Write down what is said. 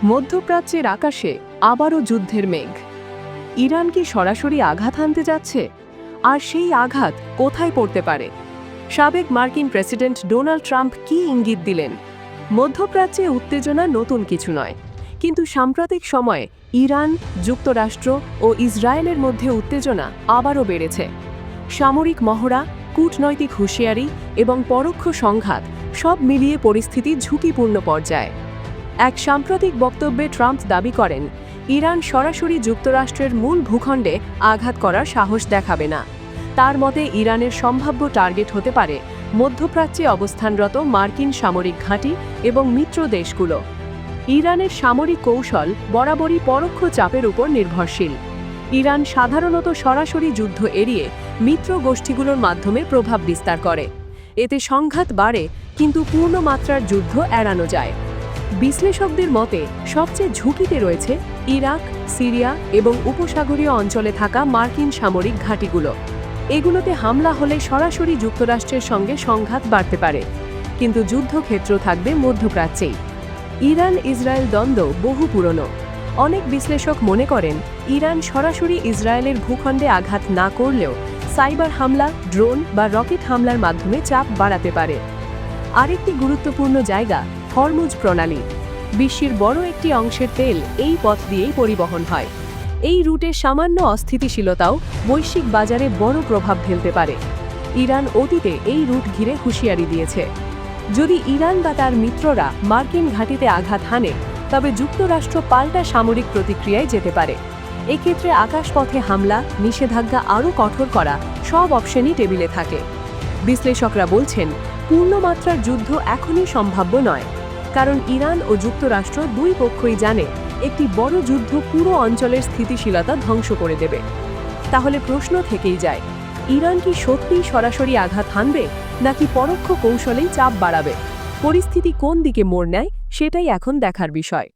মধ্যপ্রাচ্যের আকাশে আবারও যুদ্ধের মেঘ। ইরান কি সরাসরি আঘাত হানতে যাচ্ছে? আর সেই আঘাত কোথায় পড়তে পারে? সাবেক মার্কিন প্রেসিডেন্ট ডোনাল্ড ট্রাম্প কি ইঙ্গিত দিলেন? মধ্যপ্রাচ্যে উত্তেজনা নতুন কিছু নয়, কিন্তু সাম্প্রতিক সময়ে ইরান, যুক্তরাষ্ট্র ও ইসরায়েলের মধ্যে উত্তেজনা আবারও বেড়েছে। সামরিক মহড়া, কূটনৈতিক হুঁশিয়ারি এবং পরোক্ষ সংঘাত সব মিলিয়ে পরিস্থিতি ঝুঁকিপূর্ণ পর্যায়ে। এক সাম্প্রতিক বক্তব্যে ট্রাম্প দাবি করেন, ইরান সরাসরি যুক্তরাষ্ট্রের মূল ভূখণ্ডে আঘাত করার সাহস দেখাবে না। তার মতে ইরানের সম্ভাব্য টার্গেট হতে পারে মধ্যপ্রাচ্যে অবস্থানরত মার্কিন সামরিক ঘাঁটি এবং মিত্র দেশগুলো। ইরানের সামরিক কৌশল বরাবরই পরোক্ষ চাপের উপর নির্ভরশীল। ইরান সাধারণত সরাসরি যুদ্ধ এড়িয়ে মিত্র গোষ্ঠীগুলোর মাধ্যমে প্রভাব বিস্তার করে। এতে সংঘাত বাড়ে, কিন্তু পূর্ণমাত্রার যুদ্ধ এড়ানো যায়। বিশ্লেষকদের মতে সবচেয়ে ঝুঁকিতে রয়েছে ইরাক, সিরিয়া এবং উপসাগরীয় অঞ্চলে থাকা মার্কিন সামরিক ঘাঁটিগুলো। এগুলোতে হামলা হলে সরাসরি যুক্তরাষ্ট্রের সঙ্গে সংঘাত বাড়তে পারে, কিন্তু যুদ্ধক্ষেত্র থাকবে মধ্যপ্রাচ্যেই। ইরান ইসরায়েল দ্বন্দ্ব বহু পুরনো। অনেক বিশ্লেষক মনে করেন ইরান সরাসরি ইসরায়েলের ভূখণ্ডে আঘাত না করলেও সাইবার হামলা, ড্রোন বা রকেট হামলার মাধ্যমে চাপ বাড়াতে পারে। আরেকটি গুরুত্বপূর্ণ জায়গা হরমুজ প্রণালী। বিশ্বের বড় একটি অংশের তেল এই পথ দিয়েই পরিবহন হয়। এই রুটে সামান্য অস্থিতিশীলতাও বৈশ্বিক বাজারে বড় প্রভাব ফেলতে পারে। ইরান অতীতে এই রুট ঘিরে হুঁশিয়ারি দিয়েছে। যদি ইরান বা তার মিত্ররা মার্কিন ঘাঁটিতে আঘাত হানে, তবে যুক্তরাষ্ট্র পাল্টা সামরিক প্রতিক্রিয়ায় যেতে পারে। এক্ষেত্রে আকাশপথে হামলা, নিষেধাজ্ঞা আরও কঠোর করা সব অপশনই টেবিলে থাকে। বিশ্লেষকরা বলছেন, পূর্ণমাত্রার যুদ্ধ এখনই সম্ভাব্য নয়, কারণ ইরান ও যুক্তরাষ্ট্র দুই পক্ষই জানে একটি বড় যুদ্ধ পুরো অঞ্চলের স্থিতিশীলতা ধ্বংস করে দেবে। তাহলে প্রশ্ন থেকেই যায়, ইরান কি সত্যিই সরাসরি আঘাত হানবে, নাকি পরোক্ষ কৌশলেই চাপ বাড়াবে? পরিস্থিতি কোন দিকে মোড় নেয় সেটাই এখন দেখার বিষয়।